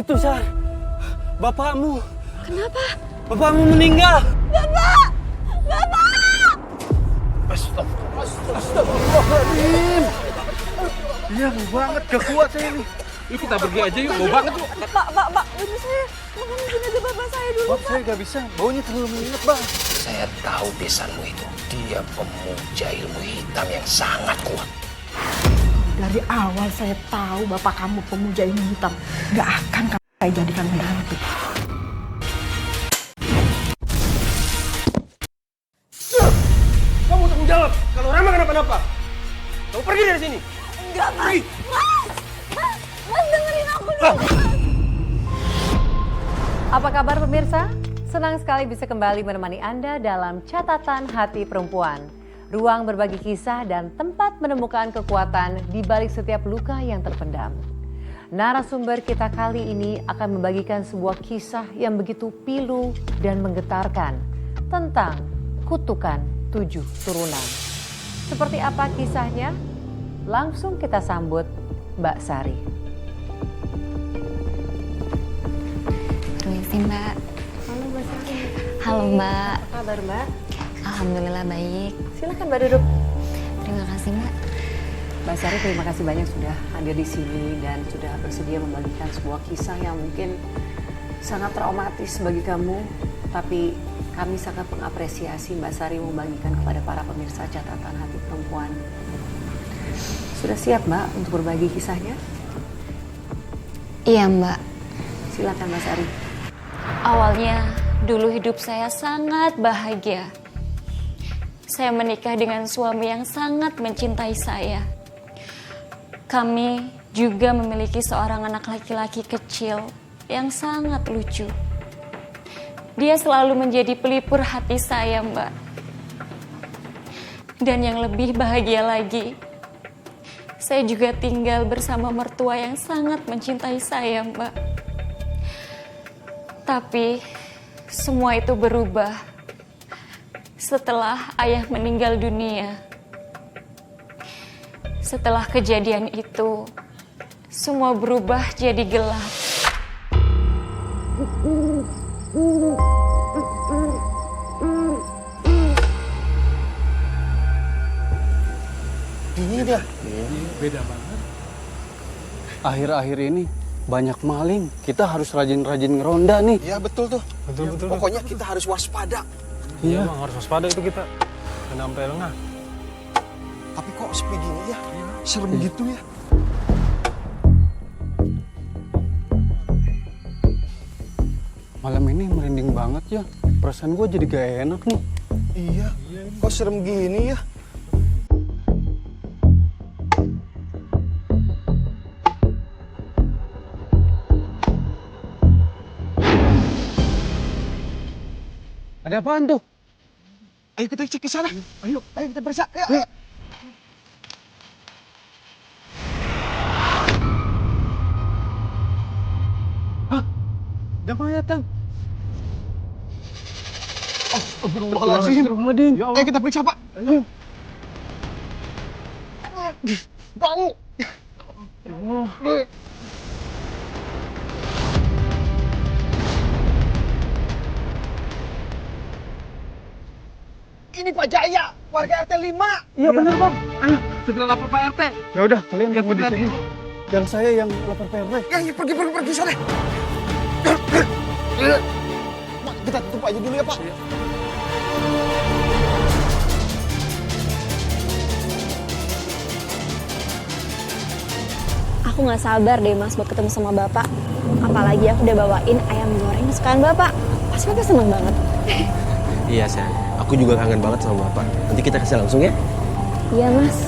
Itu, Sar. Bapakmu. Kenapa? Bapakmu meninggal. Bapak! Bapak! Astagfirullahaladzim. Iya, bau banget. Gak kuat saya ini. Yuk kita pergi aja yuk, bau banget yuk. Pak, ini saya makan jenazah bapak saya dulu, Bang, saya gak bisa. Baunya terlalu menyengat, Bang. Saya tahu besanmu itu. Dia pemuja ilmu hitam yang sangat kuat. Dari awal saya tahu bapak kamu pemuja ilmu hitam. Gak akan saya jadikan menantu. Kamu tanggung jawab. Kalau Rama kenapa-napa, kamu pergi dari sini. Enggak, Mas. Mas, dengerin aku dulu. Apa kabar pemirsa? Senang sekali bisa kembali menemani Anda dalam Catatan Hati Perempuan. Ruang berbagi kisah dan tempat menemukan kekuatan di balik setiap luka yang terpendam. Narasumber kita kali ini akan membagikan sebuah kisah yang begitu pilu dan menggetarkan tentang kutukan 7 turunan. Seperti apa kisahnya? Langsung kita sambut Mbak Sari. Permisi Mbak. Halo Mbak Sari. Halo Mbak. Apa kabar Mbak? Alhamdulillah baik. Silakan Mbak duduk. Terima kasih Mbak. Mbak Sari, terima kasih banyak sudah hadir di sini dan sudah bersedia membagikan sebuah kisah yang mungkin sangat traumatis bagi kamu. Tapi kami sangat mengapresiasi Mbak Sari membagikan kepada para pemirsa Catatan Hati Perempuan. Sudah siap Mbak untuk berbagi kisahnya? Iya Mbak. Silakan Mbak Sari. Awalnya dulu hidup saya sangat bahagia. Saya menikah dengan suami yang sangat mencintai saya. Kami juga memiliki seorang anak laki-laki kecil yang sangat lucu. Dia selalu menjadi pelipur hati saya, Mbak. Dan yang lebih bahagia lagi, saya juga tinggal bersama mertua yang sangat mencintai saya, Mbak. Tapi semua itu berubah setelah ayah meninggal dunia. Setelah kejadian itu, semua berubah jadi gelap. Ini dia. Beda banget. Akhir-akhir ini banyak maling. Kita harus rajin-rajin ngeronda nih. Iya betul tuh. Betul. Pokoknya kita harus waspada. Iya bang, harus waspada itu kita. Jangan sampai lengah. Tapi kok sepi gini ya? Serem gitu ya? Malam ini merinding banget ya. Perasaan gue jadi gak enak nih. Iya. Kok serem gini ya? Ada apaan tuh? Ayo kita cek ke sana. Ayo kita periksa. Ayo. Hah? Ada mayat, Tang. Astagfirullahaladzim. Ayo kita periksa, Pak. Ayo. Bang. Ini Pak Jaya, warga RT 5. Iya bener Bang. Ayo, segera lapor Pak RT. Ya udah, kalian tunggu di sini. Dan saya yang lapor PRT. Ya, pergi sana. Pak, kita tutup aja dulu ya, Pak. Aku gak sabar deh Mas buat ketemu sama Bapak. Apalagi aku udah bawain ayam goreng kesukaan Bapak. Pasti Bapak seneng banget. Iya, sayang. Aku juga kangen banget sama Bapak. Nanti kita kasih langsung ya. Iya Mas.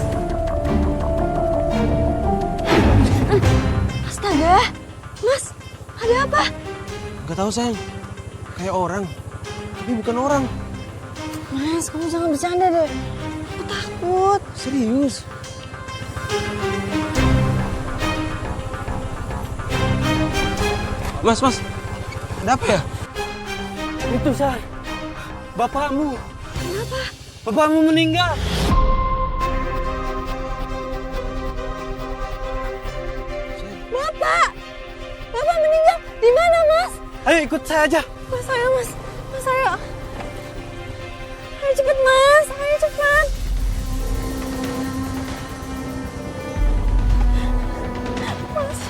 Astaga, Mas, ada apa? Gak tahu, sayang. Kayak orang. Tapi bukan orang. Mas, kamu jangan bercanda deh. Aku takut. Serius. Mas. Ada apa ya? Itu, Sar. Bapakmu. Kenapa? Bapakmu meninggal. Bapak! Bapak meninggal! Ayo ikut saya aja. Mas saya, Mas. Mas saya. Ayo cepet, Mas. Ayo cepet. Mas.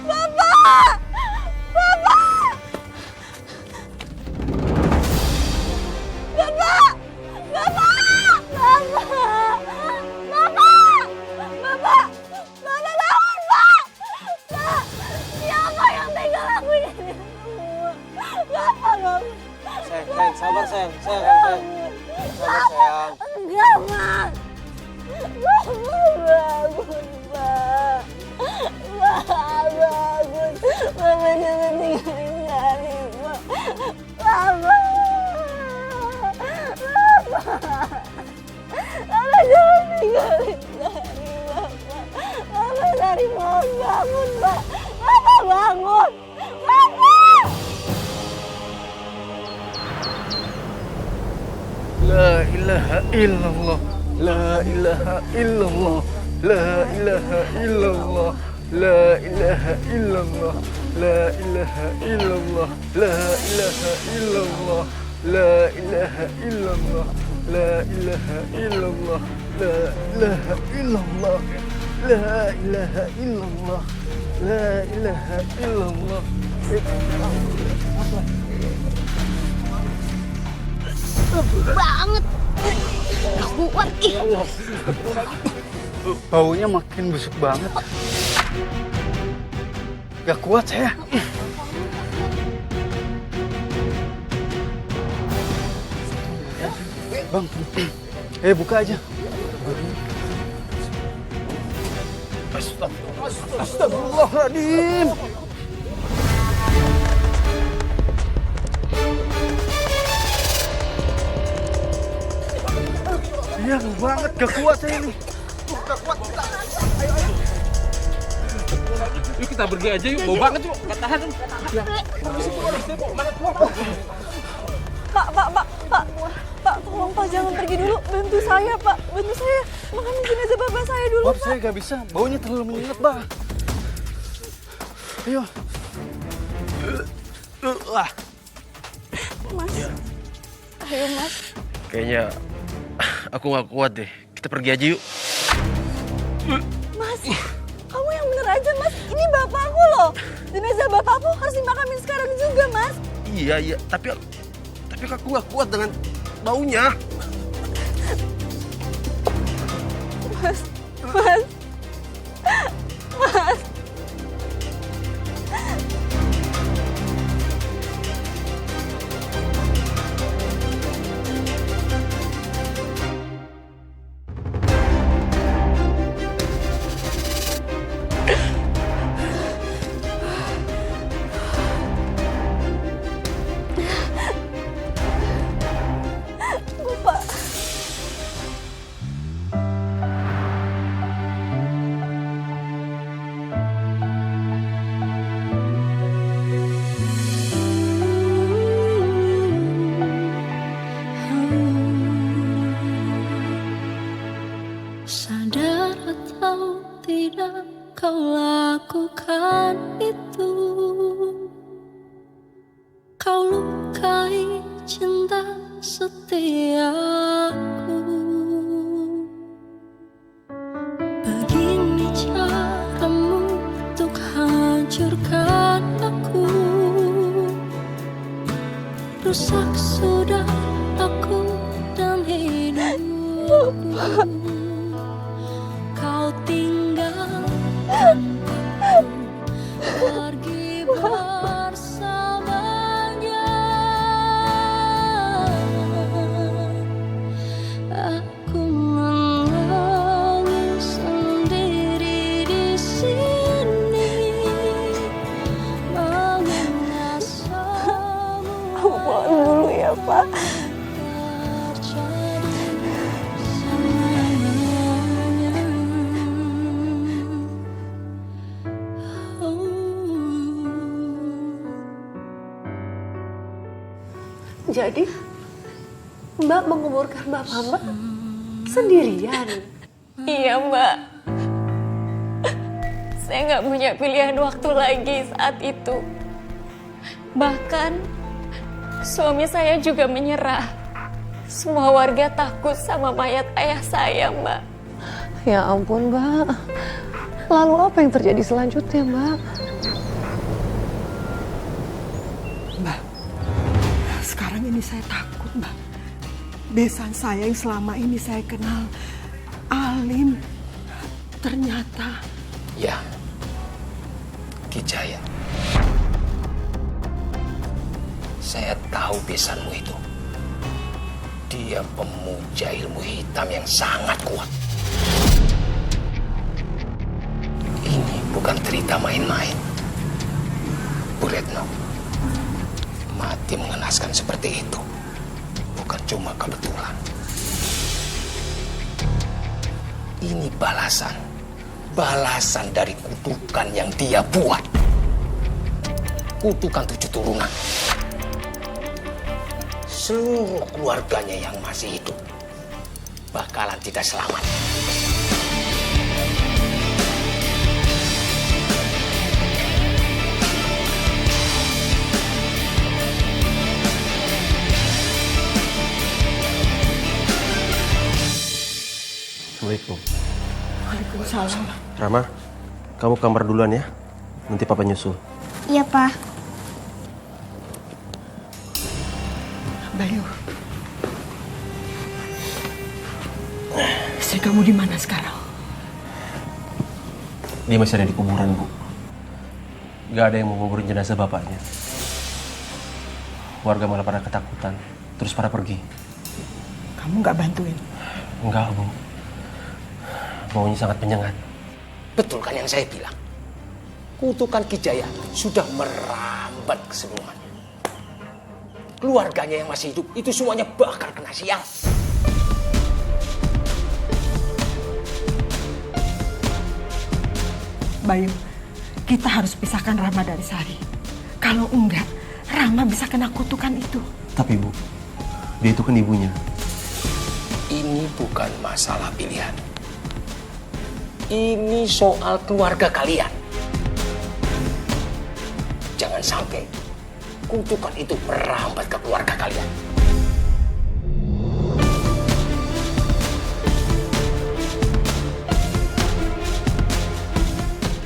Bapak! Bapak! Bapak! Bapak! Bapak! Bapak! Bapak! Bapak bangun, Pak! Pak! Siapa yang tega lakuin ini semua? Bapak bangun! Sayang, sabar sayang. Sabar sayang. Enggak, Mas! Bapak bangun, Pak! Bapak bangun! Bapak jangan tinggalin Sari, Pak! Bapak! Bapak jangan tinggalin Sari, Bapak! Bapak Sari mohon bangun, Pak! Bapak bangun! Bapak! La ilaha illallah. La ilaha illallah. La ilaha illallah. La ilaha illallah. La ilaha illallah. La ilaha illallah. La ilaha illallah. La ilaha illallah. La ilaha illallah. La ilaha illallah. La ilaha illallah. Banget! Gak kuat, ih! Baunya makin busuk banget. Gak kuat saya. Bang, buka aja. Astagfirullahaladzim. Iya banget, gak kuat saya ini. Yuk kita pergi aja yuk, bau banget yuk, gak tahan. Pak, tolong Pak, jangan pergi dulu. Bantu saya, Pak. Bantu saya. Makan jenazah bapak saya dulu, Maaf, saya gak bisa. Baunya terlalu menyengat, Bang. Ayo. Mas. Ayo, Mas. Kayaknya aku gak kuat deh. Kita pergi aja yuk. Mas, kamu yang bener aja, Mas. Ini bapakku loh. Jenazah bapakku harus dimakamin sekarang juga, Mas. Iya. Tapi aku gak kuat dengan baunya. Mas. Bapak. Sadar atau tidak kau lakukan itu. Kau lukai cinta setiaku. Begini caramu untuk hancurkan aku. Rusak sudah aku dan hidupku. Kau tinggalkan aku pergi bersamanya. Aku menangis sendiri di sini, mengenang semua. Aku pulang dulu ya, Pak. Jadi, Mbak menguburkan Bapak Mbak sendirian? Iya, Mbak. Saya nggak punya pilihan waktu lagi saat itu. Bahkan suami saya juga menyerah. Semua warga takut sama mayat ayah saya, Mbak. Ya ampun, Mbak. Lalu apa yang terjadi selanjutnya, Mbak? Mbak, sekarang ini saya takut, Mbak. Besan saya yang selama ini saya kenal alim, ternyata... Ya, Kijaya. Saya tahu besanmu itu. Dia pemuja ilmu hitam yang sangat kuat. Ini bukan cerita main-main. Bu Retno, mati mengenaskan seperti itu bukan cuma kebetulan. Ini balasan dari kutukan yang dia buat. Kutukan 7 turunan. Seluruh keluarganya yang masih hidup bakalan tidak selamat. Assalamualaikum. Waalaikumsalam. Rama, kamu kamar duluan ya. Nanti papa nyusul. Iya, Pak. Bayu. Istri kamu di mana sekarang? Dia masih ada di kuburan, Bu. Gak ada yang mau nguburin jenazah bapaknya. Warga malah pada ketakutan, terus pada pergi. Kamu nggak bantuin? Enggak, Bu. Maunya sangat menyengat. Betul kan yang saya bilang? Kutukan Kijaya sudah merambat keseluruhannya. Keluarganya yang masih hidup itu semuanya bakal kena sial. Bayu, kita harus pisahkan Rama dari Sari. Kalau enggak, Rama bisa kena kutukan itu. Tapi Bu, dia itu kan ibunya. Ini bukan masalah pilihan. Ini soal keluarga kalian. Jangan sampai kutukan itu merambat ke keluarga kalian.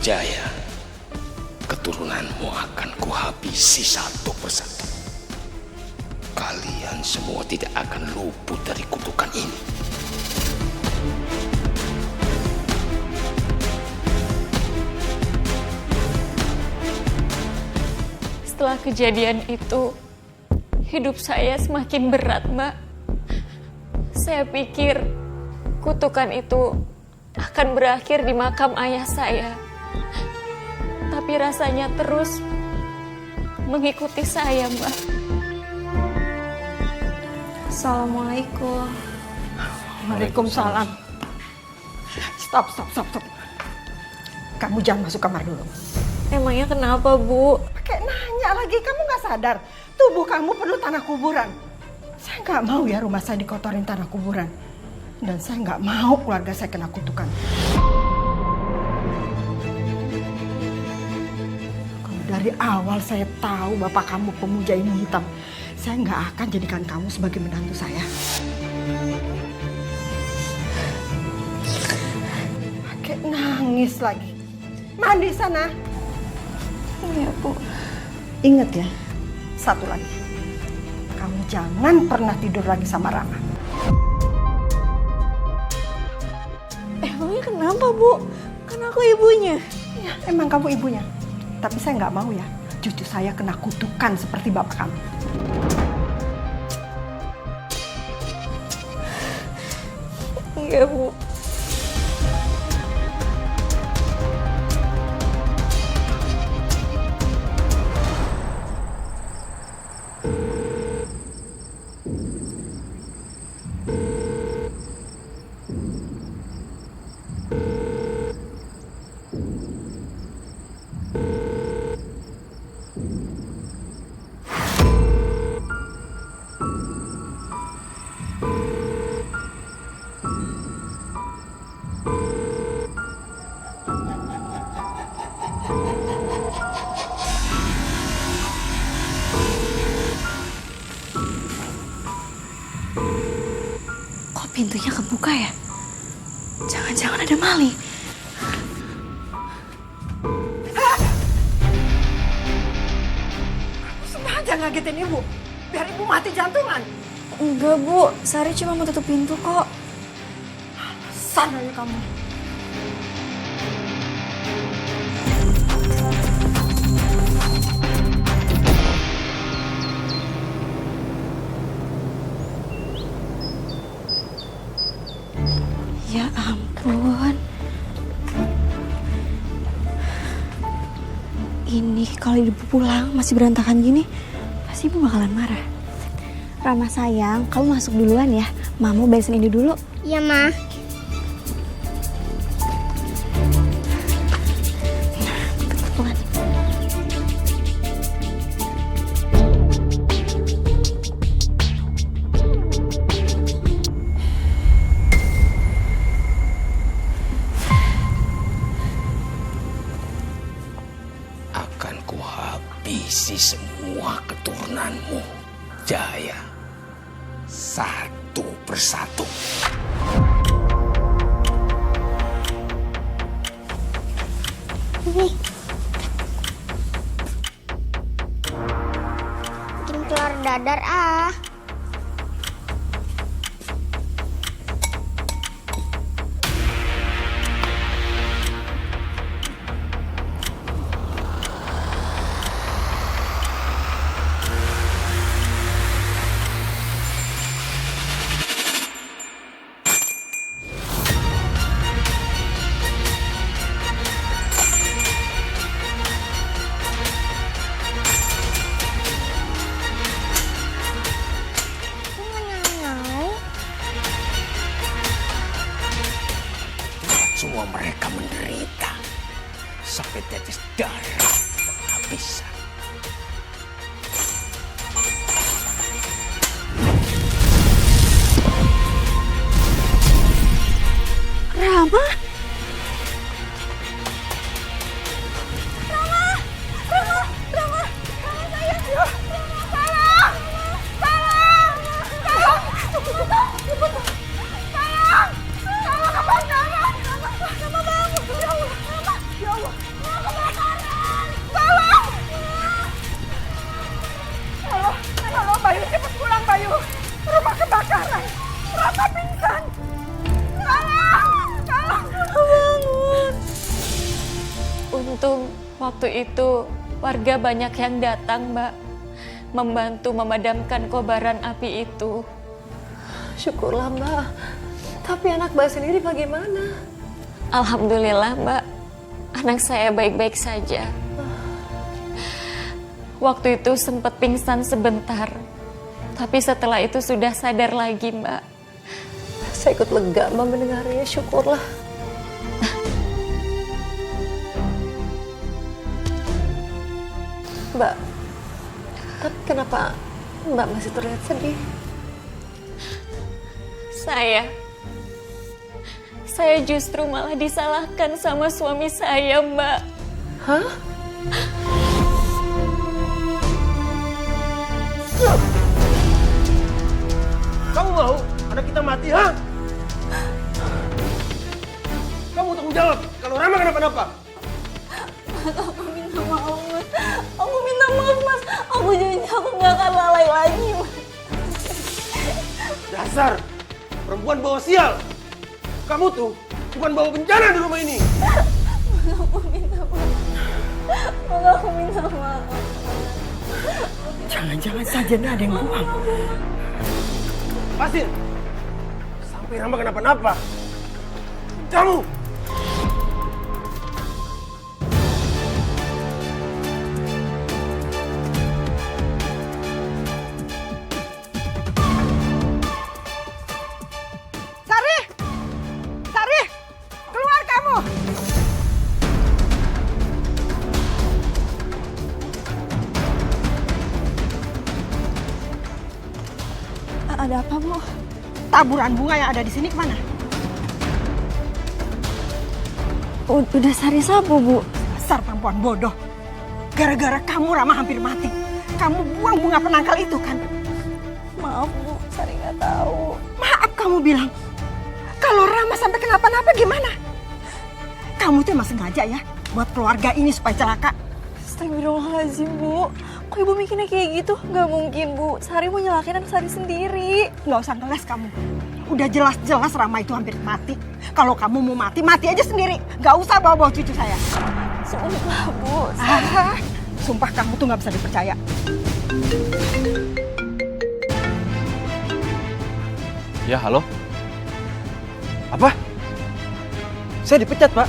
Jaya, keturunanmu akan kuhabisi satu persatu. Kalian semua tidak akan luput dari kutukan ini. Setelah kejadian itu, hidup saya semakin berat, Mbak. Saya pikir kutukan itu akan berakhir di makam ayah saya. Tapi rasanya terus mengikuti saya, Mbak. Assalamualaikum. Waalaikumsalam. Stop. Kamu jangan masuk kamar dulu. Emangnya kenapa, Bu? Pakai nanya lagi, kamu nggak sadar tubuh kamu perlu tanah kuburan. Saya nggak mau ya rumah saya dikotorin tanah kuburan. Dan saya nggak mau keluarga saya kena kutukan. Kalau dari awal saya tahu bapak kamu pemuja ilmu hitam, saya nggak akan jadikan kamu sebagai menantu saya. Pakai nangis lagi. Mandi sana. Iya, Bu. Ingat ya, satu lagi. Kamu jangan pernah tidur lagi sama Rama. Emangnya kenapa, Bu? Kan aku ibunya. Ya, emang kamu ibunya. Tapi saya nggak mau ya, cucu saya kena kutukan seperti bapak kamu. Iya, Bu. Kok pintunya kebuka ya? Jangan-jangan ada maling. Sengaja ngagetin ibu, biar ibu mati jantungan. Enggak, Bu. Sari cuma mau tutup pintu kok. Sana ya kamu. Ya ampun. Ini kalau ibu pulang masih berantakan gini, pasti ibu bakalan marah. Rama sayang, kamu masuk duluan ya. Mama beresin ini dulu. Iya, Ma. Pelan. Akan kuhabisi semua keturunanmu, Jaya. Satu persatu. Nih. Bikin keluar dadar ah. Semua mereka menderita sampai tetes darah penghabisan. Rama? Halo, Bayu, cepat pulang, Bayu. Rumah kebakaran. Rama pingsan. Tolong, bangun. Untung waktu itu warga banyak yang datang, Mbak. Membantu memadamkan kobaran api itu. Syukurlah Mbak. Tapi anak Mbak sendiri bagaimana? Alhamdulillah, Mbak. Anak saya baik-baik saja. Waktu itu sempat pingsan sebentar. Tapi setelah itu sudah sadar lagi, Mbak. Saya ikut lega Mbak mendengarnya, syukurlah. Mbak, tapi kenapa Mbak masih terlihat sedih? Saya justru malah disalahkan sama suami saya, Mbak. Hah? Kamu mau anak kita mati, ha? Kamu tanggung jawab kalau Rama kenapa-napa. Aku minta maaf, Mas. Aku minta maaf, Mas. Aku janji aku nggak akan lalai lagi, Mas. Dasar perempuan bawa sial. Kamu tuh bukan bawa bencana di rumah ini. Aku minta maaf. Aku minta maaf. Jangan-jangan sajennya ada yang buang. Pasir. Sampai Rama kenapa-napa. Kamu. Sari, keluar kamu. Ada apa, Bu? Taburan bunga yang ada di sini kemana? Udah Sari sapu, Bu. Dasar perempuan bodoh. Gara-gara kamu Rama hampir mati. Kamu buang bunga penangkal itu kan? Maaf Bu, Sari nggak tahu. Maaf kamu bilang. Kalau Rama sampai kenapa-napa gimana? Kamu tuh emang sengaja ya buat keluarga ini supaya celaka. Astagfirullahaladzim Bu. Kok Ibu mikirnya kayak gitu? Gak mungkin Bu. Sari mau nyelakain anak Sari sendiri. Nggak usah ngeles kamu. Udah jelas-jelas Rama itu hampir mati. Kalau kamu mau mati, mati aja sendiri. Nggak usah bawa-bawa cucu saya. Sumpah Bu. Sumpah kamu tuh nggak bisa dipercaya. Ya, halo? Apa? Saya dipecat, Pak.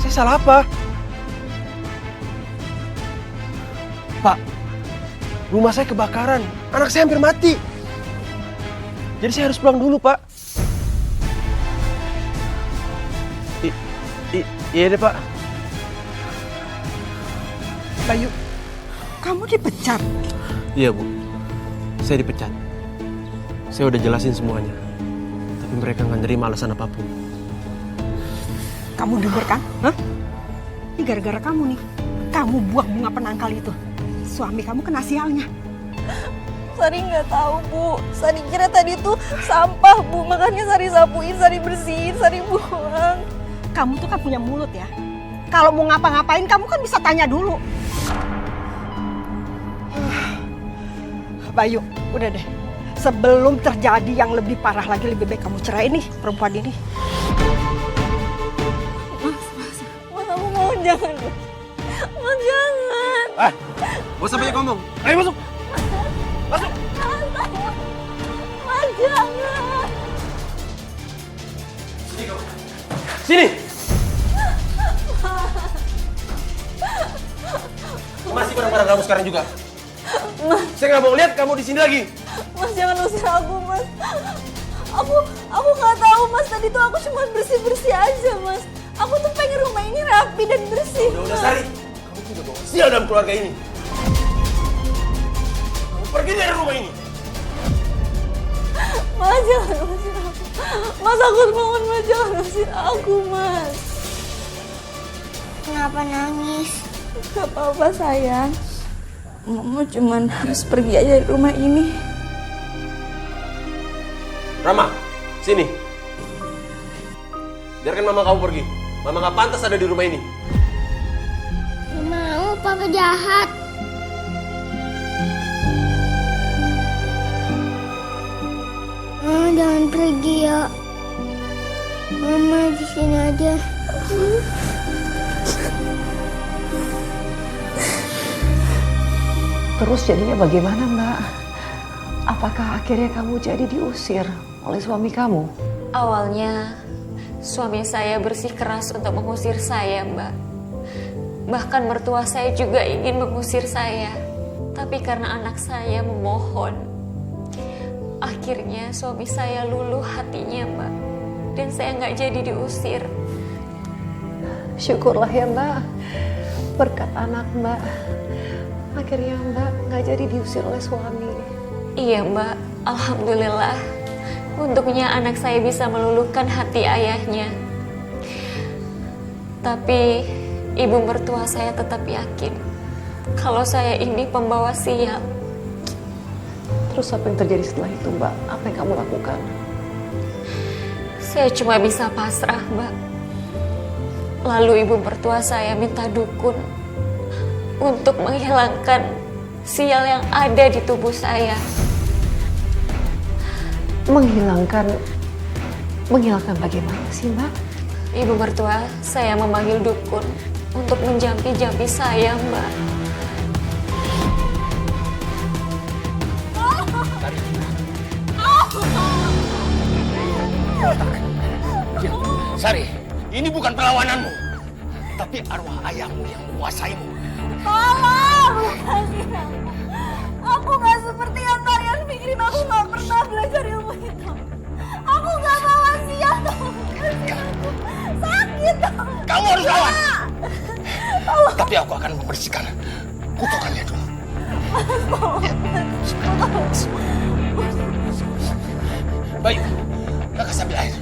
Saya salah apa? Pak, rumah saya kebakaran. Anak saya hampir mati. Jadi saya harus pulang dulu, Pak. Iya deh, Pak. Bayu, kamu dipecat? Iya, Bu. Saya dipecat. Saya udah jelasin semuanya. Tapi mereka nggak nerima alasan apapun. Kamu denger kan? Hah? Ini gara-gara kamu nih. Kamu buang bunga penangkal itu. Suami kamu kena sialnya. Sari nggak tahu Bu. Sari kira tadi tuh sampah Bu. Makanya Sari sapuin, Sari bersihin, Sari buang. Kamu tuh kan punya mulut ya. Kalau mau ngapa-ngapain kamu kan bisa tanya dulu. Bayu, udah deh. Sebelum terjadi yang lebih parah lagi, lebih baik kamu cerai nih perempuan ini. Mas, aku mohon jangan. Mas jangan. Gak usah banyak ngomong. Ayo masuk. Masuk. Mas jangan. Sini. Masih barang-barang kamu sekarang juga. Mas. Saya nggak mau lihat kamu di sini lagi. Mas jangan usir aku Mas. Aku nggak tahu Mas. Tadi tuh aku cuma bersih-bersih aja Mas. Aku tuh pengen rumah ini rapi dan bersih. Udah Sari. Kamu tuh udah bawa sial dalam keluarga ini. Kamu pergi dari rumah ini. Mas jangan usir aku. Mas aku mohon Mas jangan usir aku Mas. Kenapa nangis? Gak apa-apa sayang. Mama cuman harus pergi aja dari rumah ini. Rama, sini. Biarkan mama kamu pergi. Mama gak pantas ada di rumah ini. Gak mau, papa jahat. Mama jangan pergi ya. Mama di sini aja. Terus jadinya bagaimana Mbak? Apakah akhirnya kamu jadi diusir oleh suami kamu? Awalnya suami saya bersikeras untuk mengusir saya, Mbak. Bahkan mertua saya juga ingin mengusir saya. Tapi karena anak saya memohon, akhirnya suami saya luluh hatinya, Mbak. Dan saya nggak jadi diusir. Syukurlah ya Mbak, berkat anak Mbak. Akhirnya Mbak nggak jadi diusir oleh suami. Iya Mbak, alhamdulillah. Untungnya anak saya bisa meluluhkan hati ayahnya. Tapi ibu mertua saya tetap yakin kalau saya ini pembawa sial. Terus apa yang terjadi setelah itu Mbak? Apa yang kamu lakukan? Saya cuma bisa pasrah Mbak. Lalu ibu mertua saya minta dukun untuk menghilangkan sial yang ada di tubuh saya. Menghilangkan bagaimana sih Mbak? Ibu mertua saya memanggil dukun untuk menjampi-jampi saya Mbak. Sari, ini bukan perlawananmu, tapi arwah ayahmu yang menguasaimu. Tolong, lepasin aku. Aku gak seperti yang kalian pikirin. Aku gak pernah belajar ilmu hitam. Aku gak bawa sial. Sakit. Kamu harus lawan. Tapi aku akan membersihkan kutukannya dulu. Bayu, kakak sambil air.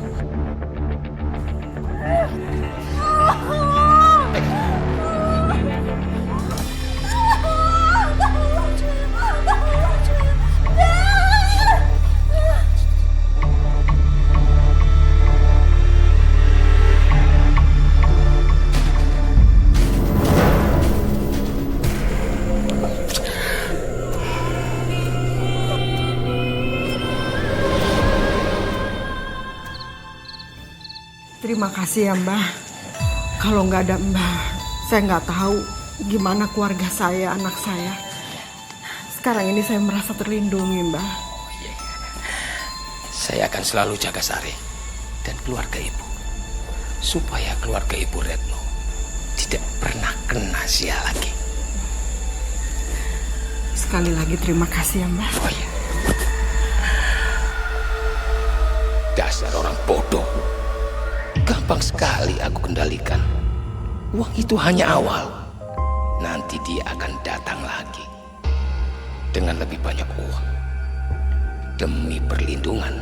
Terima kasih ya Mbah. Kalau nggak ada Mbah, saya nggak tahu gimana keluarga saya, anak saya. Sekarang ini saya merasa terlindungi Mbah. Saya akan selalu jaga Sari dan keluarga ibu, supaya keluarga ibu Retno tidak pernah kena sial lagi. Sekali lagi terima kasih ya Mbah. Oh iya. Dasar orang bodoh. Gampang sekali aku kendalikan. Uang itu hanya awal. Nanti dia akan datang lagi dengan lebih banyak uang, demi perlindungan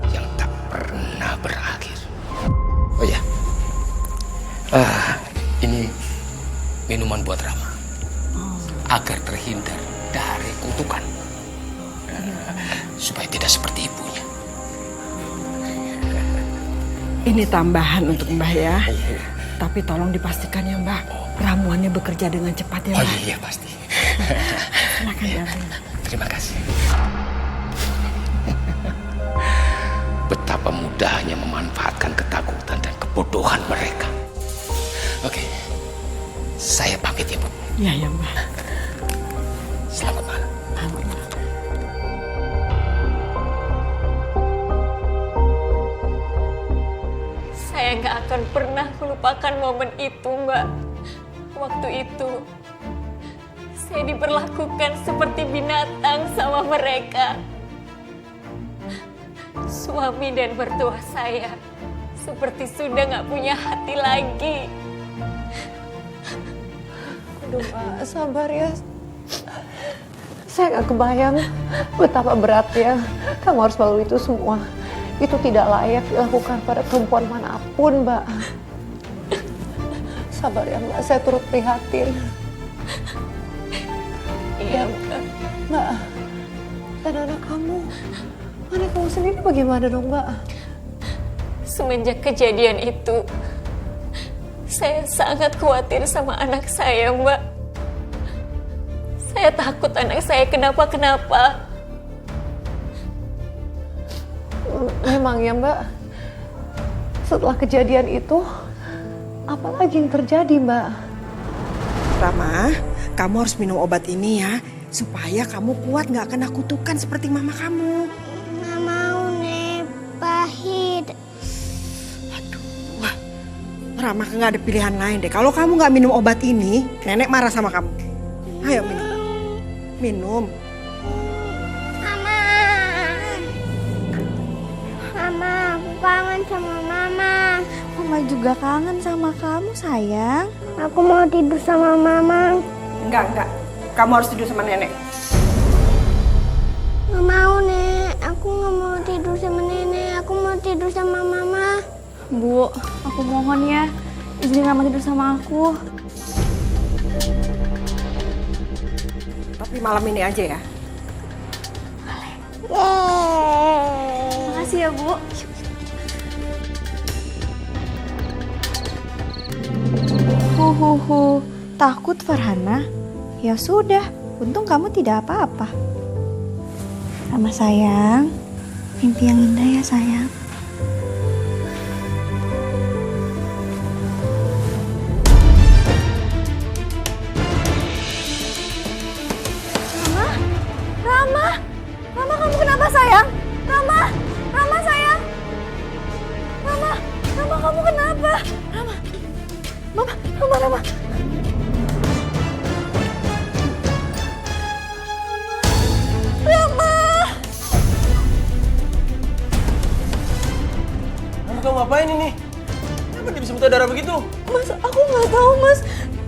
yang tak pernah berakhir. Oh ya, ini minuman buat Rama, agar terhindar dari kutukan, supaya tidak seperti ibunya. Ini tambahan untuk Mbah ya. Tapi tolong dipastikan ya Mbah, ramuannya bekerja dengan cepat ya Mbah. Oh iya pasti. Silakan Darling. Terima kasih. Betapa mudahnya memanfaatkan ketakutan dan kebodohan mereka. Oke, saya pamit ya Bu. Iya ya Mbah. Selamat malam. Saya nggak akan pernah melupakan momen itu, Mbak. Waktu itu, saya diperlakukan seperti binatang sama mereka. Suami dan mertua saya seperti sudah nggak punya hati lagi. Aduh Mbak, sabar ya. Saya nggak kebayang betapa beratnya kamu harus melalui itu semua. Itu tidak layak dilakukan pada perempuan manapun, Mbak. Sabar ya, Mbak. Saya turut prihatin. Iya, Mbak. Mbak, dan anak kamu sendiri bagaimana dong, Mbak? Semenjak kejadian itu, saya sangat khawatir sama anak saya, Mbak. Saya takut anak saya kenapa-kenapa. Memang ya Mbak, setelah kejadian itu, apa lagi yang terjadi Mbak? Rama, kamu harus minum obat ini ya, supaya kamu kuat nggak kena kutukan seperti mama kamu. Nggak mau, Nek. Pahit. Wah, Rama nggak ada pilihan lain deh. Kalau kamu nggak minum obat ini, nenek marah sama kamu. Ayo minum. Minum. Mama, aku kangen sama Mama. Mama juga kangen sama kamu, sayang. Aku mau tidur sama Mama. Enggak. Kamu harus tidur sama nenek. Nggak mau, Nek. Aku nggak mau tidur sama Nenek. Aku mau tidur sama Mama. Bu, aku mohon ya, izinin Mama tidur sama aku. Tapi malam ini aja ya. Yeay. Makasih ya, Bu. Takut Farhana? Ya sudah, untung kamu tidak apa-apa. Rama sayang, mimpi yang indah ya sayang. Rama, kamu kenapa sayang? Rama sayang. Rama, kamu kenapa? Rama. Kamu ngapain ini? Kenapa dia bisa muntah darah begitu? Mas, aku nggak tahu mas.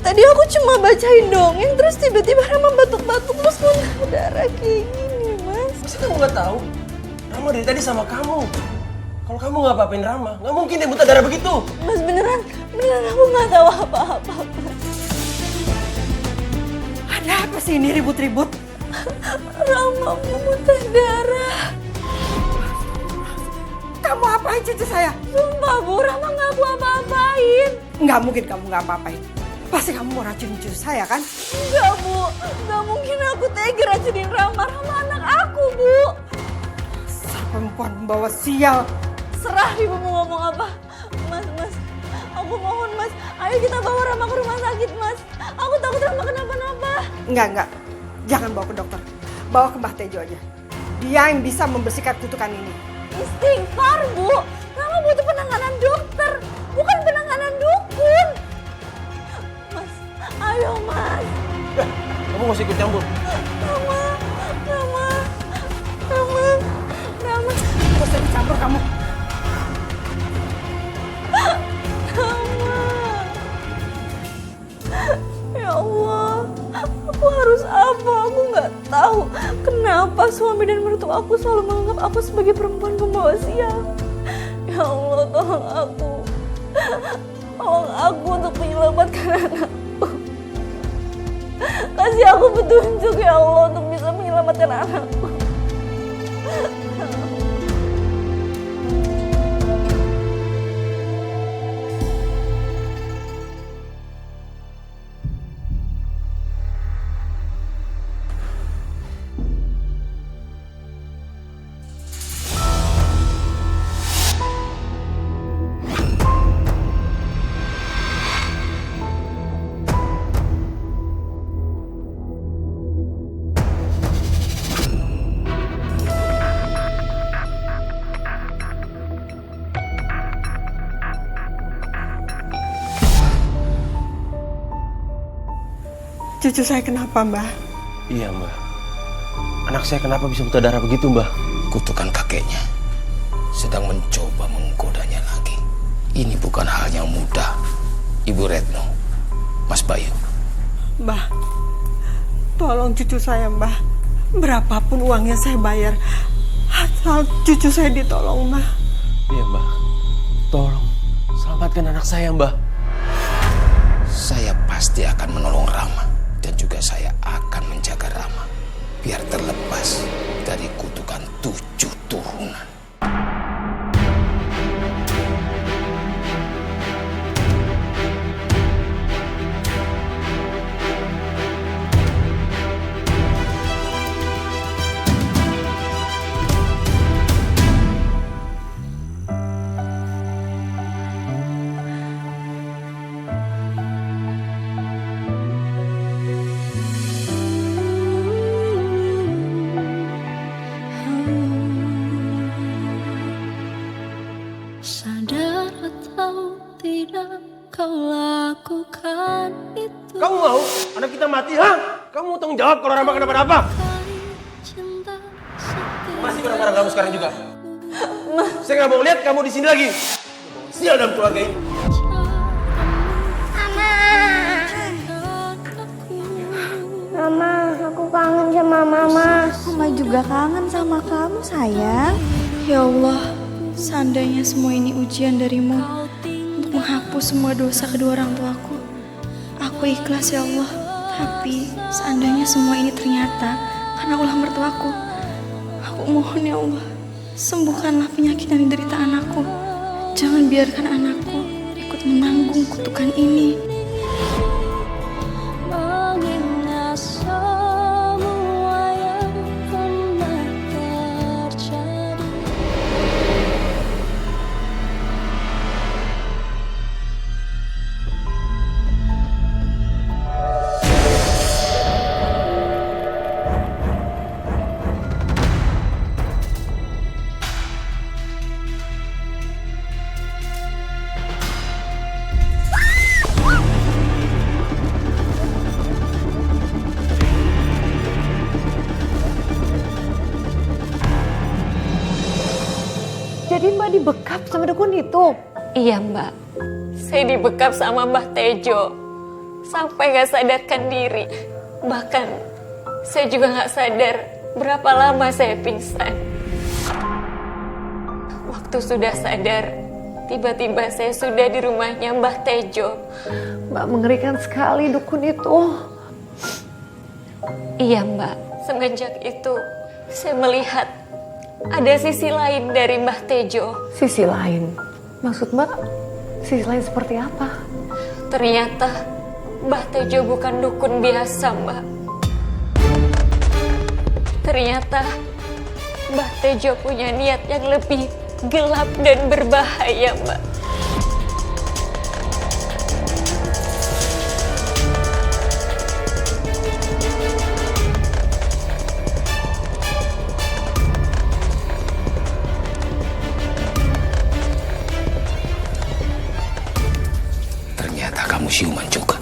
Tadi aku cuma bacain dongeng, terus tiba-tiba Rama batuk-batuk terus muntah darah kayak gini, mas. Masa kamu nggak tahu? Rama dari tadi sama kamu. Kalau kamu nggak apa-apain Rama, nggak mungkin dia muntah darah begitu. Mas beneran Beneran aku nggak tahu apa-apa. Ada apa sih ini ribut-ribut? Rama muntah darah. Kamu apain cucu saya? Sumpah Bu, Rama nggak aku apa-apain. Nggak mungkin kamu nggak apa-apain. Pasti kamu mau racunin cucu saya kan? Enggak Bu, nggak mungkin aku tega racunin Rama. Rama anak aku Bu. Dasar perempuan membawa sial. Serah Ibu mau ngomong apa. Mas, aku mohon Mas, ayo kita bawa Rama ke rumah sakit Mas. Aku takut Rama kenapa-napa. Enggak. Jangan bawa ke dokter. Bawa ke Mbah Tejo aja. Dia yang bisa membersihkan kutukan ini. Istighfar Bu, Rama butuh penanganan dokter, bukan penanganan dukun. Mas, ayo Mas. Kamu gak usah ikut campur. Rama. Gak usah dicampur kamu. Ya Allah, aku harus apa? Aku nggak tahu kenapa suami dan mertua aku selalu menganggap aku sebagai perempuan pembawa sial. Ya Allah, tolong aku. Tolong aku untuk menyelamatkan anakku. Kasih aku petunjuk ya Allah untuk bisa menyelamatkan anakku. Cucu saya kenapa, Mbah? Iya, Mbak. Anak saya kenapa bisa buta darah begitu, Mbak? Kutukan kakeknya sedang mencoba menggodanya lagi. Ini bukan hal yang mudah, Ibu Retno, Mas Bayu. Mbah, tolong cucu saya, Mbah. Berapapun uangnya saya bayar. Asal cucu saya ditolong, Mbah. Iya, Mbak. Tolong, selamatkan anak saya, Mbak. Saya pasti akan menolong Rama. Dan juga saya akan menjaga Rama biar terlepas dari kutukan 7 turunan. Sadar atau tidak kau lakukan itu. Kamu mau anak kita mati, ha? Kamu tanggung jawab kalau Rama kenapa-napa. Cinta Masih barang-barang kamu sekarang juga. Saya nggak mau lihat kamu di sini lagi. Sial dalam keluarga ini. Mama, aku kangen sama Mama. Mama juga kangen sama kamu sayang. Ya Allah, seandainya semua ini ujian darimu untuk menghapus semua dosa kedua orang tuaku. Aku ikhlas ya Allah. Tapi seandainya semua ini ternyata karena ulah mertuaku, aku mohon ya Allah, sembuhkanlah penyakit yang diderita anakku. Jangan biarkan anakku ikut menanggung kutukan ini. Mengingat semua yang pernah terjadi. Jadi Mbak dibekap sama dukun itu? Iya Mbak, saya dibekap sama Mbah Tejo sampai gak sadarkan diri. Bahkan saya juga gak sadar berapa lama saya pingsan. Waktu sudah sadar, tiba-tiba saya sudah di rumahnya Mbah Tejo. Mbak, mengerikan sekali dukun itu. Iya Mbak, semenjak itu saya melihat ada sisi lain dari Mbah Tejo. Sisi lain? Maksud Mbak, sisi lain seperti apa? Ternyata Mbah Tejo bukan dukun biasa, Mbak. Ternyata Mbah Tejo punya niat yang lebih gelap dan berbahaya, Mbak. Ternyata kamu siuman juga.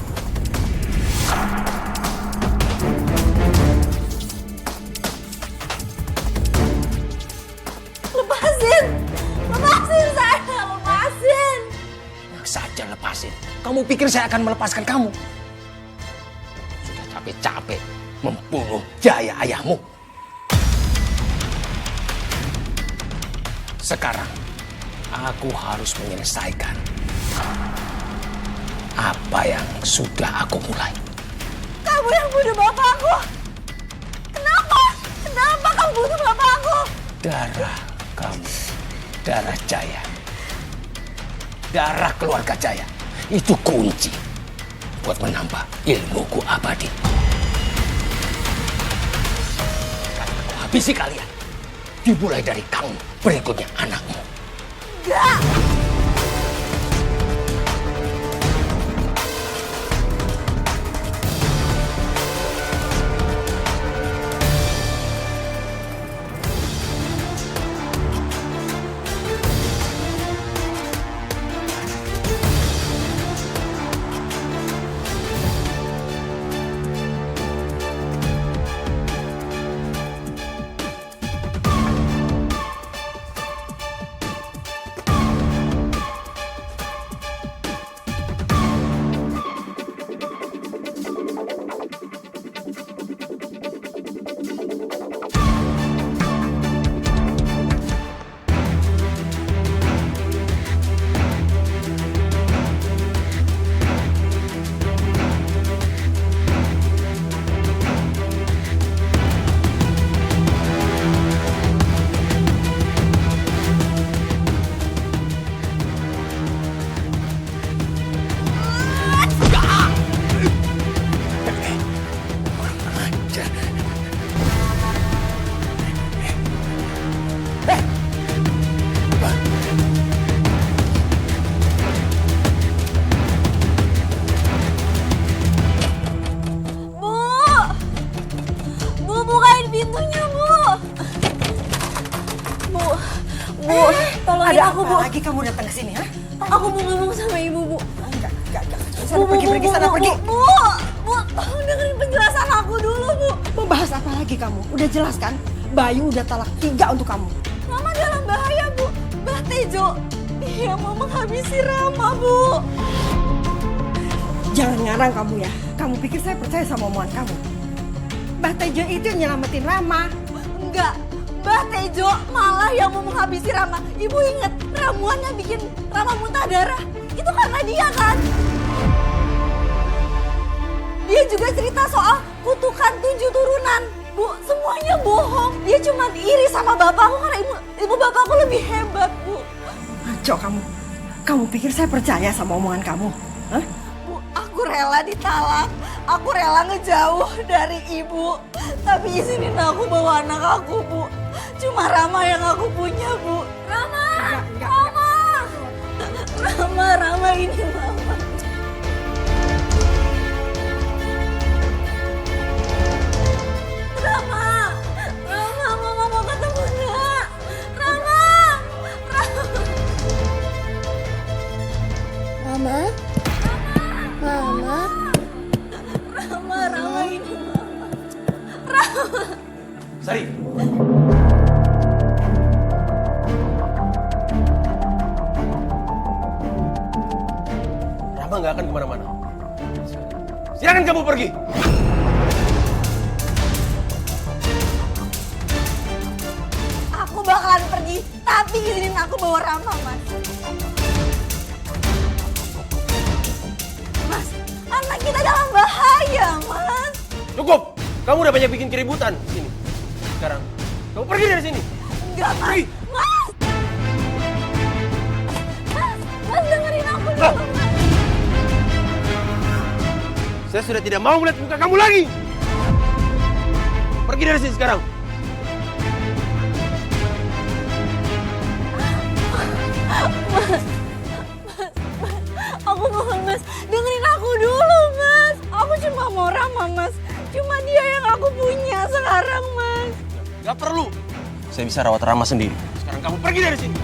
Lepasin saya, lepasin. Saja lepasin. Kamu pikir saya akan melepaskan kamu? Sudah capek-capek membunuh Jaya ayahmu. Sekarang aku harus menyelesaikan apa yang sudah aku mulai. Kamu yang bunuh bapakku. Kenapa? Kenapa kamu bunuh bapakku? Darah kamu, darah Jaya, darah keluarga Jaya, itu kunci buat menambah ilmuku abadi. Karena aku habisi kalian, dimulai dari kamu, berikutnya anakmu. Enggak! Ada apa lagi kamu datang ke sini, ha? Aku mau ngomong sama ibu, Bu. Enggak. Sana pergi sana pergi. Bu, tolong dengerin penjelasan aku dulu, Bu. Mau bahas apa lagi kamu? Udah jelas kan? Bayu udah talak 3 untuk kamu. Mama dalam bahaya, Bu. Mbah Tejo, dia mau menghabisi Rama, Bu. Jangan ngarang kamu ya. Kamu pikir saya percaya sama omongan kamu? Mbah Tejo itu yang nyelamatin Rama. Enggak. Mbah Tejo malah yang mau menghabisi Rama. Ibu inget ramuan yang bikin Rama muntah darah? Itu karena dia kan? Dia juga cerita soal kutukan 7 turunan. Bu, semuanya bohong. Dia cuma iri sama bapakku karena ibu bapakku lebih hebat, Bu. Ngaco kamu. Kamu pikir saya percaya sama omongan kamu? Hah? Bu, aku rela ditalak. Aku rela ngejauh dari ibu. Tapi izinin aku bawa anak aku, Bu. Cuma Rama yang aku punya, Bu. Rama! Rama ini Mama. Rama, Mama mau ketemu enggak? Rama! Rama ini Mama. Sari. Rama nggak akan kemana-mana. Silakan kamu pergi. Aku bakalan pergi, tapi izinin aku bawa Rama, Mas. Karena kita dalam bahaya, Mas. Cukup! Kamu udah banyak bikin keributan di sini. Sekarang, kamu pergi dari sini. Enggak, Mas. Pergi. Mas! Mas dengerin aku dulu, Mas. Saya sudah tidak mau melihat muka kamu lagi. Pergi dari sini sekarang. Aku mohon, Mas. Dengerin aku dulu, Mas. Aku cuma mau Rama, Mas. Cuma dia yang aku punya sekarang, Mas. Gak perlu. Saya bisa rawat Rama sendiri. Sekarang kamu pergi dari sini.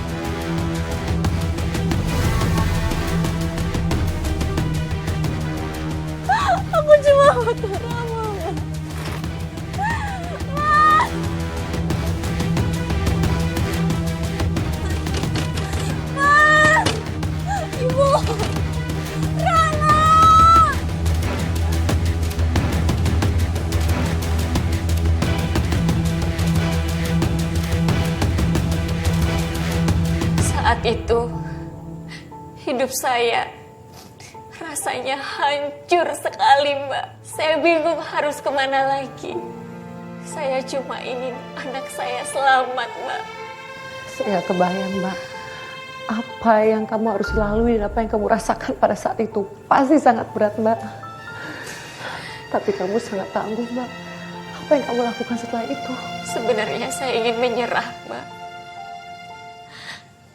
Aku cuma butuh Rama, Mas. Mas! Mas! Ibu! Rama! Saat itu, hidup saya rasanya hancur sekali, Mbak. Saya bingung harus kemana lagi. Saya cuma ingin anak saya selamat, Mbak. Saya kebayang, Mbak. Apa yang kamu harus lalui dan apa yang kamu rasakan pada saat itu pasti sangat berat, Mbak. Tapi kamu sangat tangguh, Mbak. Apa yang kamu lakukan setelah itu? Sebenarnya saya ingin menyerah, Mbak.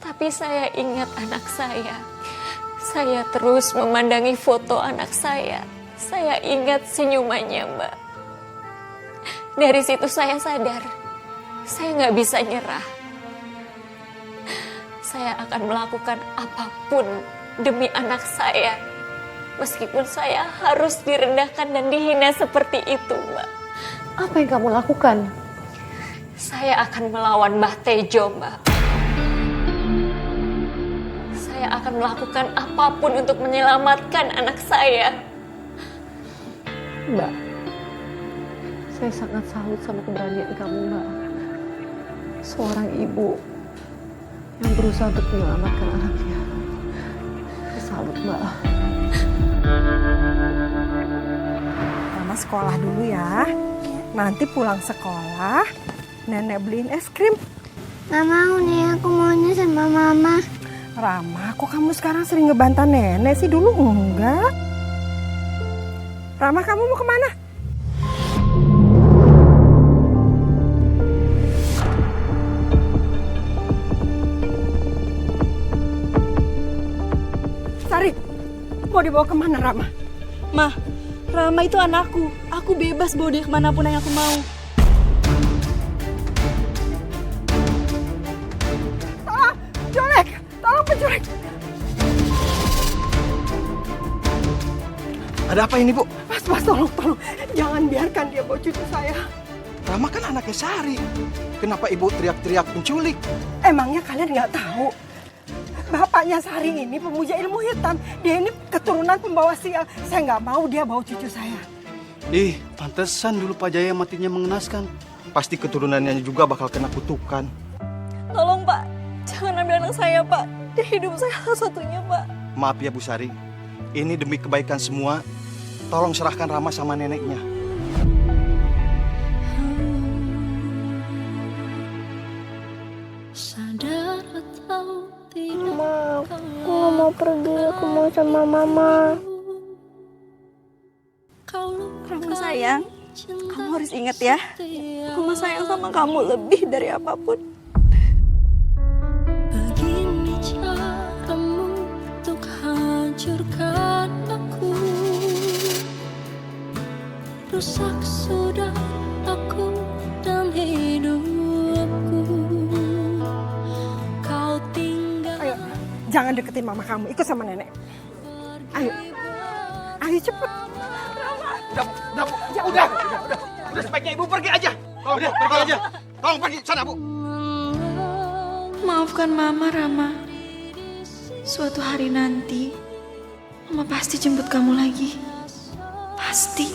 Tapi saya ingat anak saya. Saya terus memandangi foto anak saya. Saya ingat senyumannya, Mbak. Dari situ saya sadar, saya nggak bisa nyerah. Saya akan melakukan apapun demi anak saya. Meskipun saya harus direndahkan dan dihina seperti itu, Mbak. Apa yang kamu lakukan? Saya akan melawan Mbah Tejo, Mbak. Saya akan melakukan apapun untuk menyelamatkan anak saya. Mbak, saya sangat salut sama keberanian kamu, Mbak. Seorang ibu yang berusaha untuk menyelamatkan anaknya. Saya salut, Mbak. Mama sekolah dulu ya. Nanti pulang sekolah, nenek beliin es krim. Gak mau nih, aku maunya sama mama. Rama, kok kamu sekarang sering ngebantah nenek sih? Dulu enggak. Rama, kamu mau kemana? Sari, mau dibawa kemana Rama? Ma, Rama itu anakku. Aku bebas bawa dia kemanapun yang aku mau. Tolong, Jolek! Tolong penculik! Ada apa ini, Bu? Mas, tolong. Jangan biarkan dia bawa cucu saya. Rama kan anaknya Sari. Kenapa Ibu teriak-teriak penculik? Emangnya kalian nggak tahu? Bapaknya Sari ini pemuja ilmu hitam. Dia ini keturunan pembawa sial. Saya nggak mau dia bawa cucu saya. Ih, pantesan dulu Pak Jaya matinya mengenaskan. Pasti keturunannya juga bakal kena kutukan. Tolong, Pak. Jangan ambil anak saya, Pak. Dia hidup saya satu-satunya, Pak. Maaf ya Bu Sari. Ini demi kebaikan semua. Tolong serahkan Rama sama neneknya. Mama, aku gak mau pergi, aku mau sama mama. Rama sayang, kamu harus ingat ya. Mama sayang sama kamu lebih dari apapun. Begini caramu untuk hancurkan aku. Rusak sudah aku dan hidupku. Kau tinggal. Ayo, jangan deketin mama kamu. Ikut sama nenek. Ayo cepet. Udah sebaiknya Ibu pergi aja. Udah, pergi aja. Tolong pergi sana, Bu. Maafkan Mama, Rama. Suatu hari nanti, Mama pasti jemput kamu lagi. Pasti.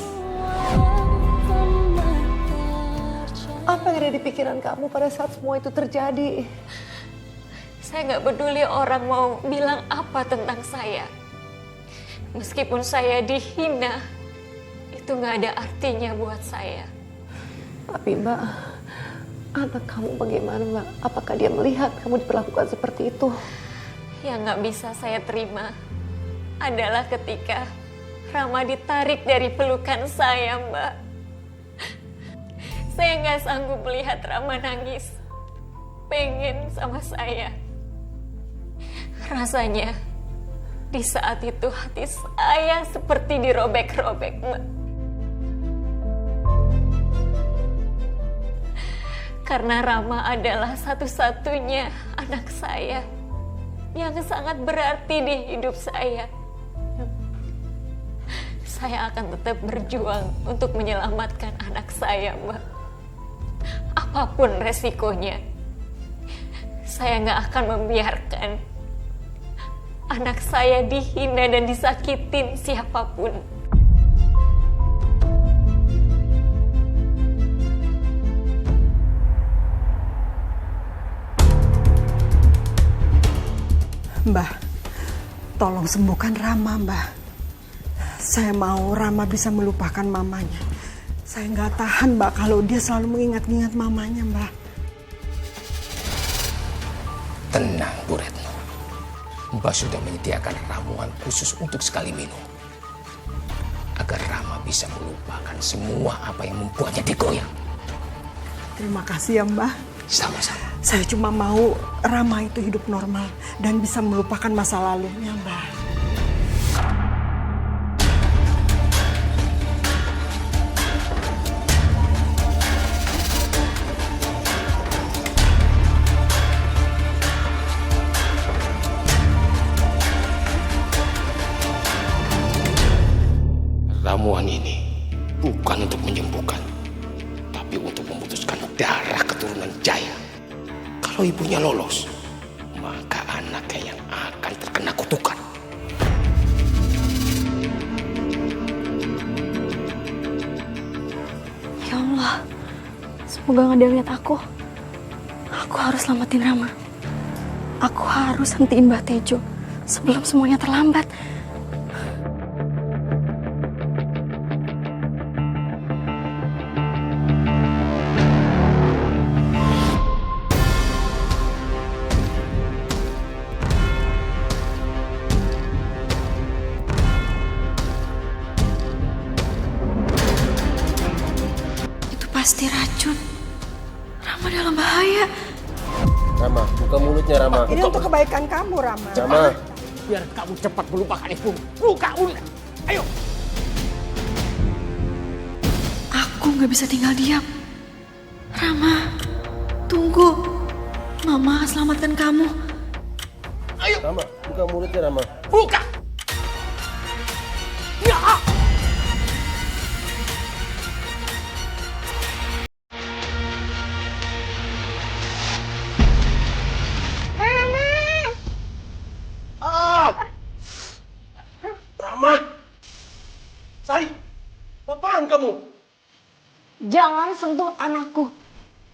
Apa yang ada di pikiran kamu pada saat semua itu terjadi? Saya nggak peduli orang mau bilang apa tentang saya. Meskipun saya dihina, itu nggak ada artinya buat saya. Tapi Mbak, anak kamu bagaimana Mbak? Apakah dia melihat kamu diperlakukan seperti itu? Yang nggak bisa saya terima adalah ketika Rama ditarik dari pelukan saya, Mbak. Saya nggak sanggup melihat Rama nangis, pengen sama saya. Rasanya di saat itu hati saya seperti dirobek-robek, Mbak. Karena Rama adalah satu-satunya anak saya yang sangat berarti di hidup saya. Saya akan tetap berjuang untuk menyelamatkan anak saya, Mbak. Apapun resikonya, saya nggak akan membiarkan anak saya dihina dan disakitin siapapun. Mbah, tolong sembuhkan Rama, Mbah. Saya mau Rama bisa melupakan mamanya. Saya nggak tahan, Mbak, kalau dia selalu mengingat-ingat mamanya, Mbah. Tenang, Bu Retno. Mbak sudah menyediakan ramuan khusus untuk sekali minum. Agar Rama bisa melupakan semua apa yang membuatnya digoyang. Terima kasih ya, Mbah. Sama-sama. Saya cuma mau Rama itu hidup normal dan bisa melupakan masa lalunya, Mbah. Ramuan ini bukan untuk menyembuhkan, tapi untuk memutuskan darah keturunan Jaya. Kalau ibunya lolos, maka anaknya yang akan terkena kutukan. Ya Allah, semoga nggak ada yang lihat aku. Aku harus selamatin Rama. Aku harus hentiin Mbah Tejo sebelum semuanya terlambat. Pasti racun. Rama dalam bahaya. Rama, buka mulutnya, Rama. Ini untuk kebaikan kamu, Rama. Rama. Biar kamu cepat melupakan ibu. Buka mulut. Ayo. Aku nggak bisa tinggal diam. Rama, tunggu. Mama akan selamatkan kamu. Ayo. Rama, buka mulutnya, Rama. Buka. Ya. Rama! Sari! Apaan kamu? Jangan sentuh anakku.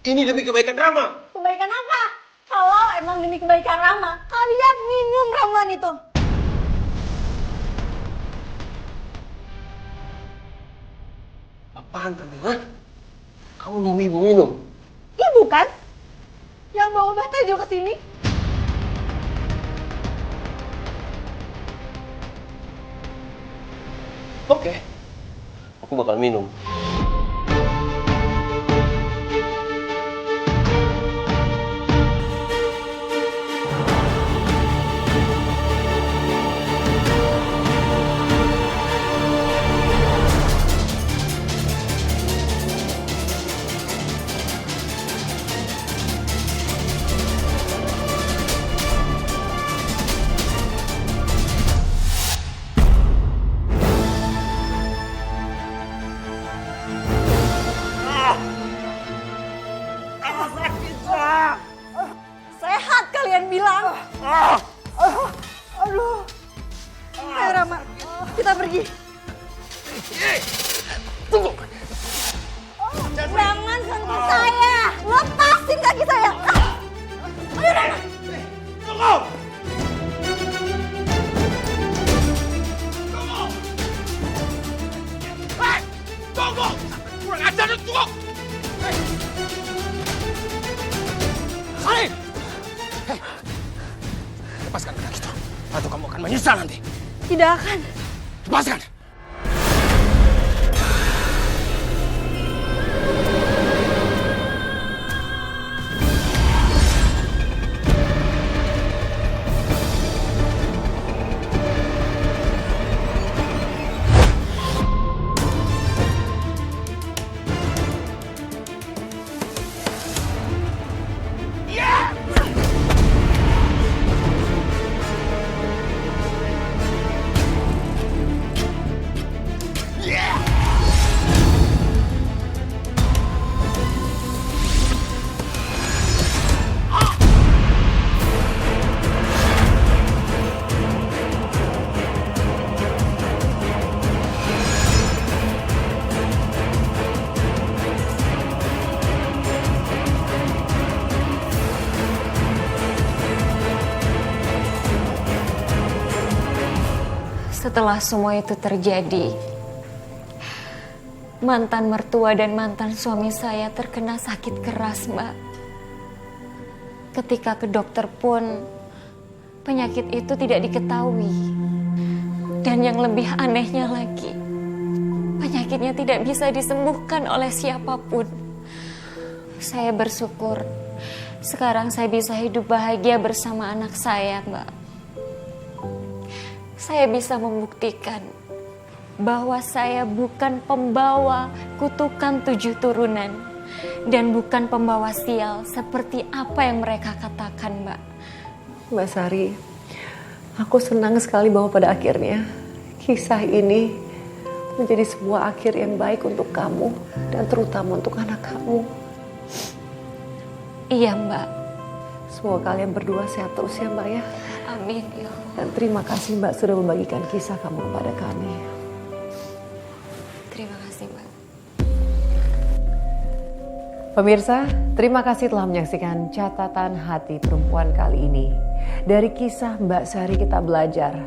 Ini demi kebaikan Rama. Kebaikan apa? Kalau emang demi kebaikan Rama, kalian minum ramuan itu. Apaan kamu, ha? Kamu mau ibu minum? Ibu kan? Yang bawa Mbah Tejo ke sini. Oke. Aku bakal minum. Sehat kalian bilang. Aduh. Ayo Rama, kita pergi. Tunggu. Jangan sentuh saya. Lepasin kaki saya. Ayo Rama. Tunggu. cukup! Salih! Hei, lepaskan pedang itu, atau kamu akan menyesal nanti. Tidak akan. Lepaskan! Setelah semua itu terjadi, mantan mertua dan mantan suami saya terkena sakit keras, Mbak. Ketika ke dokter pun, penyakit itu tidak diketahui. Dan yang lebih anehnya lagi, penyakitnya tidak bisa disembuhkan oleh siapapun. Saya bersyukur, sekarang saya bisa hidup bahagia bersama anak saya, Mbak. Saya bisa membuktikan bahwa saya bukan pembawa kutukan 7 turunan dan bukan pembawa sial seperti apa yang mereka katakan, Mbak. Mbak Sari, aku senang sekali bahwa pada akhirnya kisah ini menjadi sebuah akhir yang baik untuk kamu dan terutama untuk anak kamu. Iya, Mbak. Semoga kalian berdua sehat terus ya, Mbak ya. Amin, ya Allah. Dan terima kasih Mbak sudah membagikan kisah kamu kepada kami. Terima kasih, Mbak. Pemirsa, terima kasih telah menyaksikan catatan hati perempuan kali ini. Dari kisah Mbak Sari kita belajar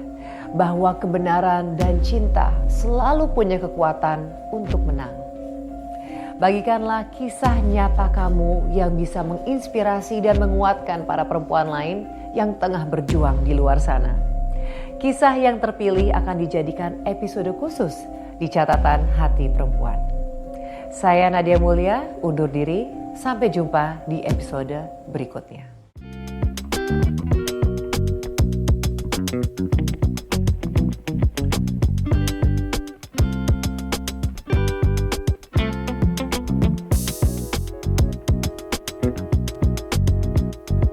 bahwa kebenaran dan cinta selalu punya kekuatan untuk menang. Bagikanlah kisah nyata kamu yang bisa menginspirasi dan menguatkan para perempuan lain yang tengah berjuang di luar sana. Kisah yang terpilih akan dijadikan episode khusus di catatan hati perempuan. Saya Nadia Mulia, undur diri. Sampai jumpa di episode berikutnya.